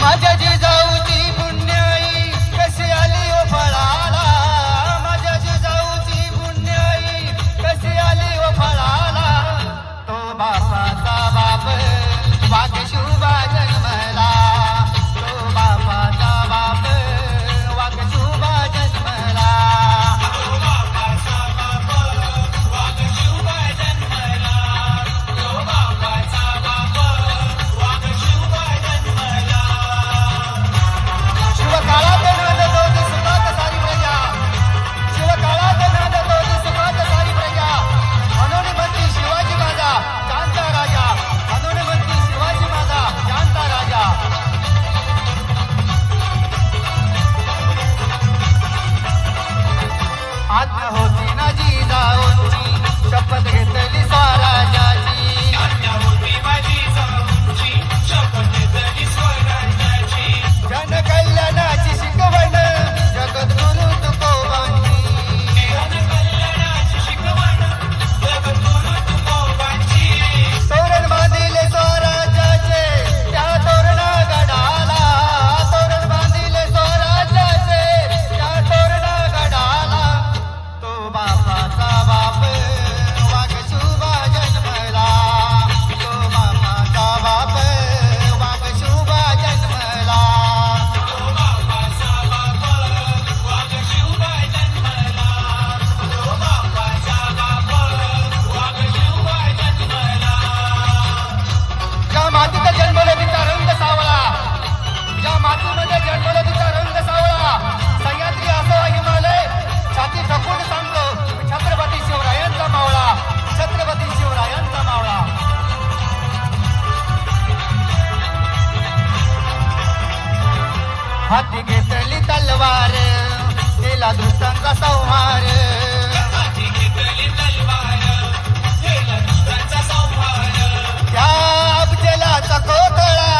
माझ्या जिजाऊची पुण्याई कशी आली ओ फळाला, माझ्या जिजाऊची पुण्याई कशी आली ओ फळाला. तो बापाचा बाप वाघ शुभा जन्मला, तो बापाचा बाप वाघ शुभा जन्मला. तो बापाचा बाप वाघ शुभा जन्मला, तो बापाचा बाप वाघ शुभा जन्मला. शिवकाळात नांदतो सुखात सारी प्रजा, शिवकाळात नांदतो सुखात सारी प्रजा. म्हणून म्हणती शिवाजी माझा जाणता राजा, म्हणून म्हणती शिवाजी माझा जाणता राजा. आज्ञा होती ना जिजाऊंची, शपथ घेतली स्वराज्याची. आज्ञा होती माझी जिजाऊंची, शपथ घेतली स्वराज्याची. जनकल्याणाची शिकवण जगद्गुरु तुकोबांची, जनकल्याणाची शिकवण जगद्गुरु तुकोबांची. तोरण बांधिले स्वराज्याचे त्या तोरणा गडाला, तोरण बांधिले स्वराज्याचे त्या तोरणा गडाला. तो बापाचा बाप वाघ शुभा जन्मला, तो बापाचा बाप वाघ शुभा जन्मला. तो बापाचा बाप वाघ शुभा जन्मला, तो बापाचा बाप वाघ शुभा जन्मला. ज्या मातीत जन्मला तिचा रंग सावळा, ज्या मातीमध्ये जन्मला तिचा रंग सावळा. सह्याद्री असो हिमालय, छाती ठोकून सांगतो छत्रपती शिवरायांचा मावळा, छत्रपती शिवरायांचा मावळा. हाती घेतली तलवार, केला दुष्टांचा संहार. हाती घेतली तलवार, केला दुष्टांचा संहार. त्या अफजलाचा कोथळा